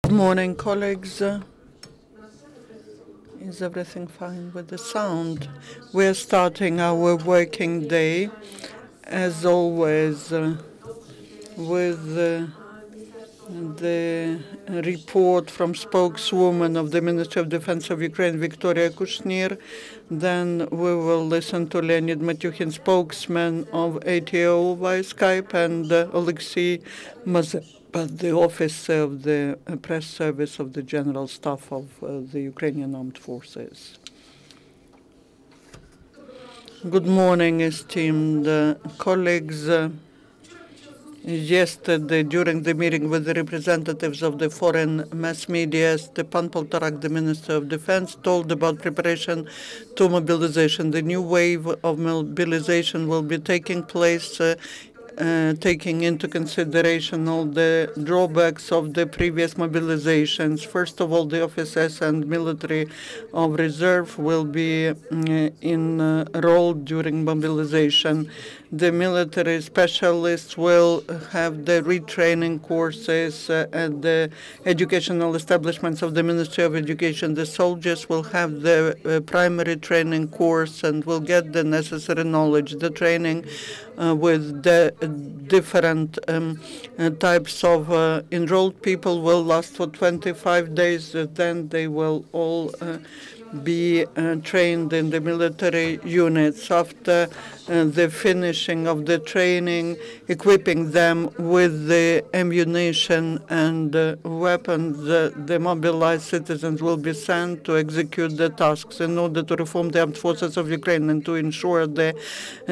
Good morning, colleagues. Is everything fine with the sound? We're starting our working day, as always, with the report from spokeswoman of the Ministry of Defense of Ukraine, Viktoria Kushnir. Then we will listen to Leonid Matyukhin, spokesman of ATO via Skype, and Alexei Mazepa, the officer of the press service of the General Staff of the Ukrainian Armed Forces. Good morning, esteemed colleagues. Yesterday, during the meeting with the representatives of the foreign mass media, Stepan Poltorak, the Minister of Defense, told about preparation to mobilization. The new wave of mobilization will be taking place taking into consideration all the drawbacks of the previous mobilizations. First of all, the officers and military of reserve will be enrolled during mobilization. The military specialists will have the retraining courses at the educational establishments of the Ministry of Education. The soldiers will have the primary training course and will get the necessary knowledge. The training with the different types of enrolled people will last for 25 days. Then they will all be trained in the military units. After the finishing of the training, equipping them with the ammunition and weapons, the mobilized citizens will be sent to execute the tasks in order to reform the armed forces of Ukraine and to ensure the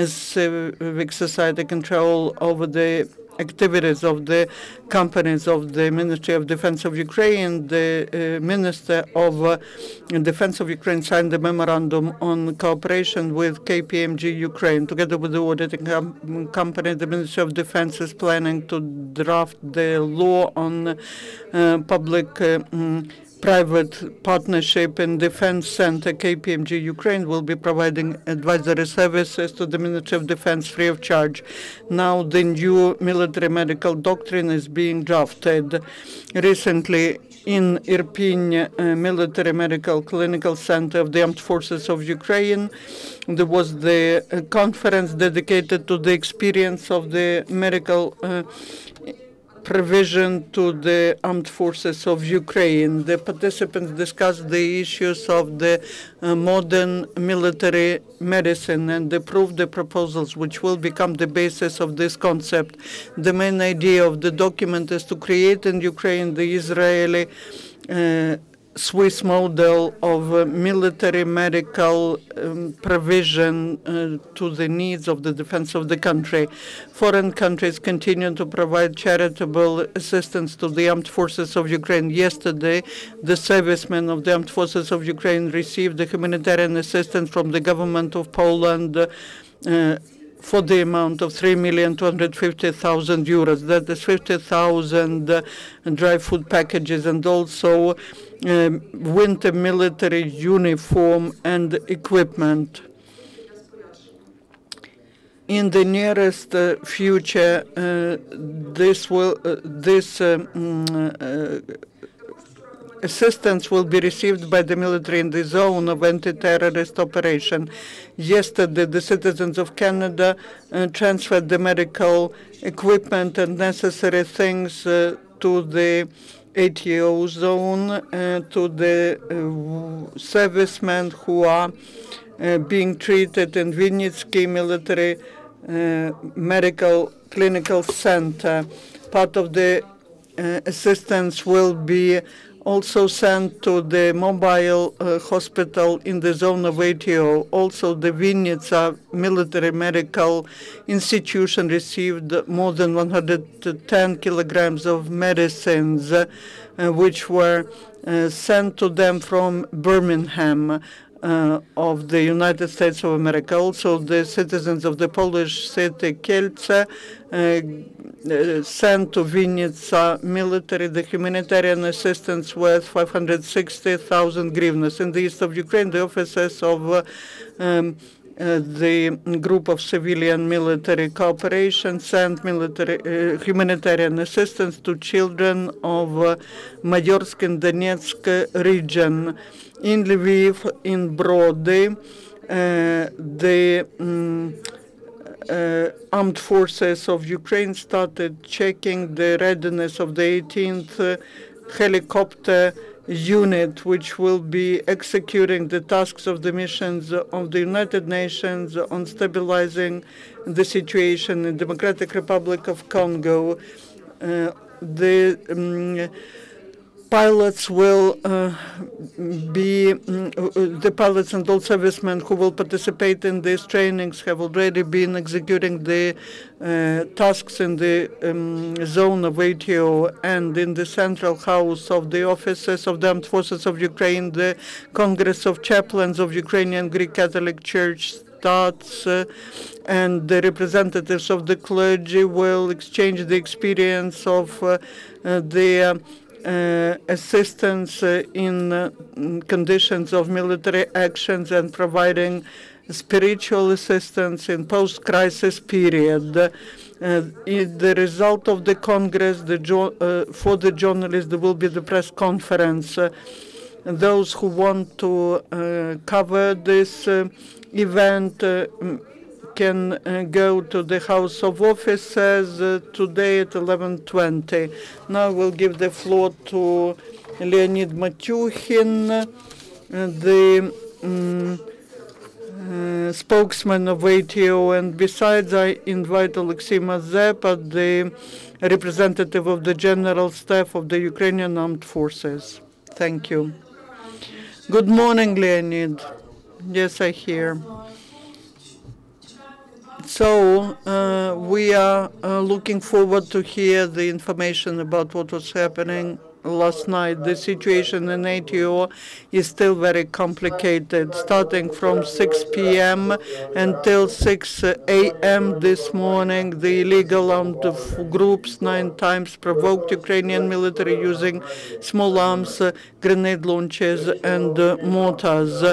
civic society control over the activities of the companies of the Ministry of Defense of Ukraine. The Minister of Defense of Ukraine signed the memorandum on cooperation with KPMG Ukraine. Together with the auditing company, the Ministry of Defense is planning to draft the law on public-private partnership in Defense Center. KPMG Ukraine will be providing advisory services to the Ministry of Defense free of charge. Now the new military medical doctrine is being drafted. Recently, in Irpin Military Medical Clinical Center of the Armed Forces of Ukraine, there was the conference dedicated to the experience of the medical provision to the armed forces of Ukraine. The participants discussed the issues of the modern military medicine and approved the proposals which will become the basis of this concept. The main idea of the document is to create in Ukraine the Israeli Swiss model of military medical provision to the needs of the defense of the country. Foreign countries continue to provide charitable assistance to the armed forces of Ukraine. Yesterday, the servicemen of the armed forces of Ukraine received the humanitarian assistance from the government of Poland for the amount of 3,250,000 euros. That is 50,000 dry food packages and also winter military uniform and equipment. In the nearest future, this assistance will be received by the military in the zone of anti-terrorist operation. Yesterday, the citizens of Canada transferred the medical equipment and necessary things to the ATO zone, to the servicemen who are being treated in Vinnytsky Military Medical Clinical Center. Part of the assistance will be also sent to the mobile hospital in the zone of ATO. Also, the Vinnytsia Military Medical Institution received more than 110 kilograms of medicines, which were sent to them from Birmingham of the United States of America. Also, the citizens of the Polish city Kielce sent to Vinnytsia military the humanitarian assistance worth 560,000 hryvnias. In the east of Ukraine, the officers of the group of civilian military cooperation sent humanitarian assistance to children of Mayorsk and Donetsk region. In Lviv, in Brody, the Armed Forces of Ukraine started checking the readiness of the 18th helicopter unit, which will be executing the tasks of the missions of the United Nations on stabilizing the situation in Democratic Republic of Congo. The pilots will the pilots and all servicemen who will participate in these trainings have already been executing the tasks in the zone of ATO and in the central house of the offices of the Armed Forces of Ukraine. The Congress of Chaplains of Ukrainian Greek Catholic Church starts, and the representatives of the clergy will exchange the experience of the assistance in conditions of military actions and providing spiritual assistance in post-crisis period. The result of the Congress, for the journalists, there will be the press conference. Those who want to cover this event can go to the House of Officers today at 11:20. Now we'll give the floor to Leonid Matyukhin, the spokesman of ATO, and besides I invite Alexei Mazepa, the representative of the General Staff of the Ukrainian Armed Forces. Thank you. Good morning, Leonid. Yes, I hear. So we are looking forward to hear the information about what was happening last night. The situation in ATO is still very complicated. Starting from 6 p.m. until 6 a.m. this morning, the illegal armed groups 9 times provoked Ukrainian military using small arms, grenade launchers, and mortars.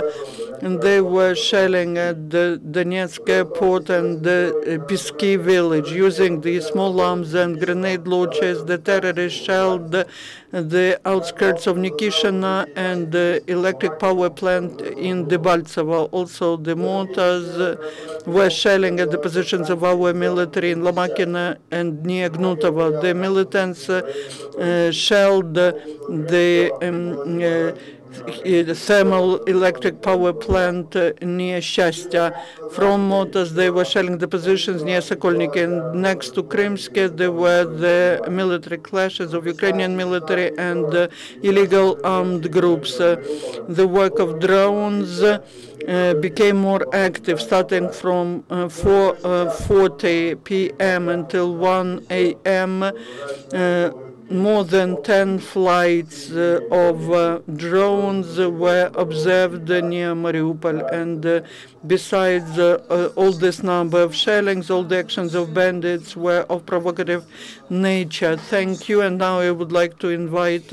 And they were shelling at the Donetsk airport and the Pisky village. Using these small arms and grenade launchers, the terrorists shelled the outskirts of Nikishina and the electric power plant in Debaltsevo. Also, the mortars were shelling at the positions of our military in Lomakina and near Gnutovo. The militants shelled the thermal electric power plant near Shastya. From mortars, they were shelling the positions near Sokolniki. And next to Krymske, there were the military clashes of Ukrainian military and illegal armed groups. The work of drones became more active starting from 4:40 p.m. until 1 a.m. More than 10 flights of drones were observed near Mariupol, and besides all this number of shellings, all the actions of bandits were of provocative nature. Thank you, and now I would like to invite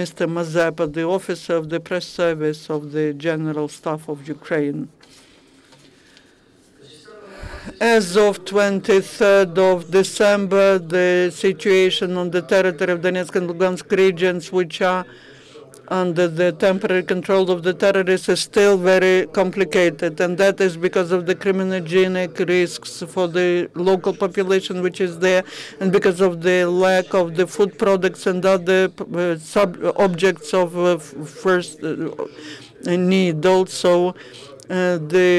Mr. Mazepa, the officer of the press service of the General Staff of Ukraine. As of 23rd of December, the situation on the territory of Donetsk and Lugansk regions, which are under the temporary control of the terrorists, is still very complicated, and that is because of the criminogenic risks for the local population which is there, and because of the lack of the food products and other objects of first need. Also, the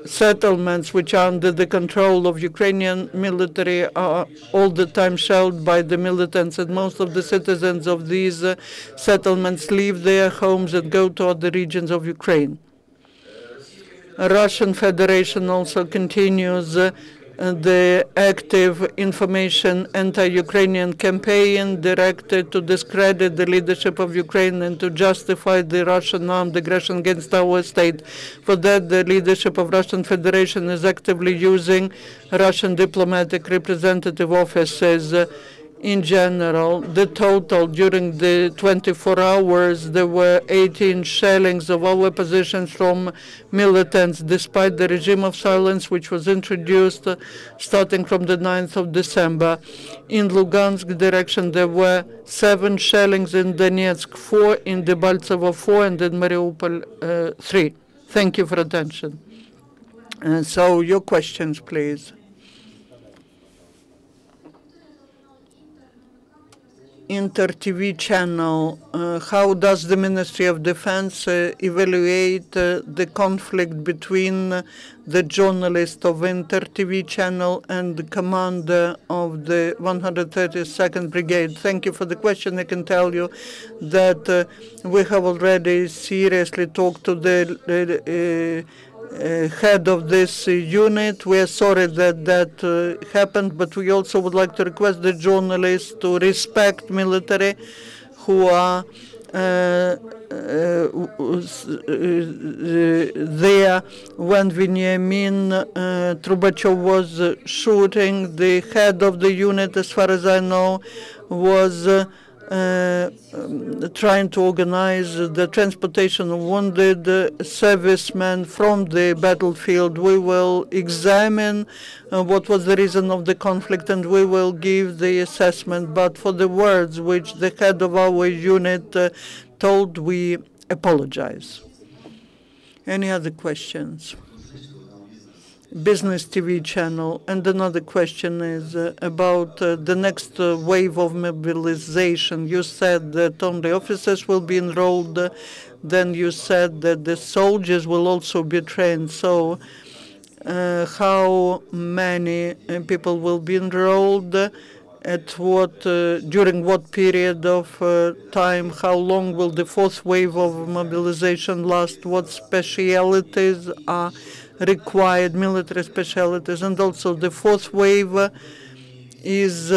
settlements which are under the control of Ukrainian military are all the time shelled by the militants, and most of the citizens of these settlements leave their homes and go to other regions of Ukraine. Russian Federation also continues the active information anti-Ukrainian campaign directed to discredit the leadership of Ukraine and to justify the Russian armed aggression against our state. For that, the leadership of Russian Federation is actively using Russian diplomatic representative offices In general, the total during the 24 hours, there were 18 shellings of our positions from militants, despite the regime of silence which was introduced starting from the 9th of December. In Lugansk direction, there were 7 shellings, in Donetsk 4, in Debaltsevo 4, and in Mariupol 3. Thank you for attention. So your questions, please. Inter-TV channel, how does the Ministry of Defense evaluate the conflict between the journalist of Inter-TV channel and the commander of the 132nd Brigade? Thank you for the question. I can tell you that we have already seriously talked to the head of this unit. We are sorry that that happened, but we also would like to request the journalists to respect military who are there when Veniamin Trubachev was shooting. The head of the unit, as far as I know, was trying to organize the transportation of wounded servicemen from the battlefield. We will examine what was the reason of the conflict, and we will give the assessment. But for the words which the head of our unit told, we apologize. Any other questions? Business TV channel. And another question is about the next wave of mobilization. You said that only officers will be enrolled. Then you said that the soldiers will also be trained. So how many people will be enrolled? At what, during what period of time? How long will the fourth wave of mobilization last? What specialities are required, military specialties? And also the fourth wave is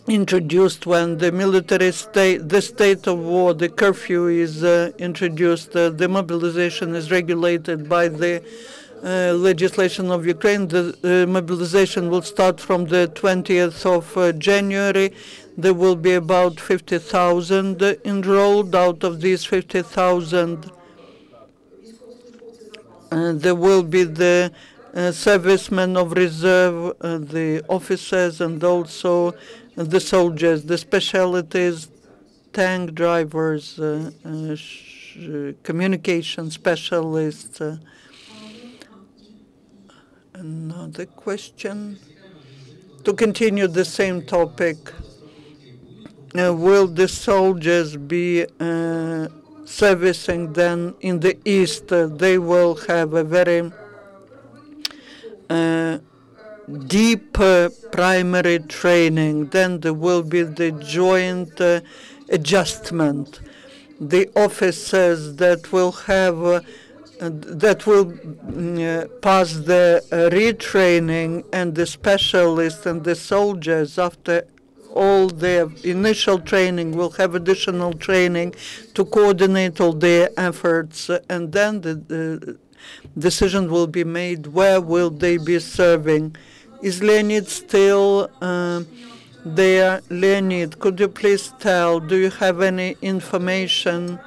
introduced when the military state, the state of war, the curfew is introduced. The mobilization is regulated by the legislation of Ukraine. The mobilization will start from the 20th of January. There will be about 50,000 enrolled. Out of these 50,000, there will be the servicemen of reserve, the officers, and also the soldiers. The specialties: tank drivers, communication specialists. Another question. To continue the same topic, will the soldiers be servicing then in the east? They will have a very deep primary training. Then there will be the joint adjustment. The officers that will have that will pass the retraining, and the specialists and the soldiers, after all their initial training, will have additional training to coordinate all their efforts, and then the decision will be made where will they be serving. Is Leonid still there? Leonid, could you please tell, do you have any information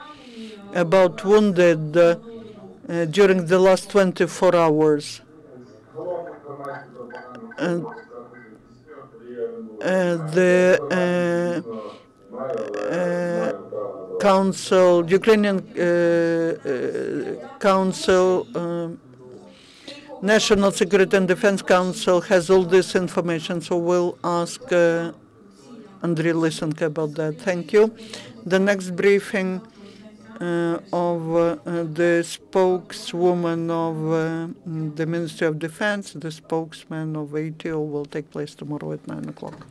about wounded during the last 24 hours? The Council, Ukrainian Council, National Security and Defense Council has all this information, so we'll ask Andriy Lysenko about that. Thank you. The next briefing of the spokeswoman of the Ministry of Defense, the spokesman of ATO, will take place tomorrow at 9 o'clock.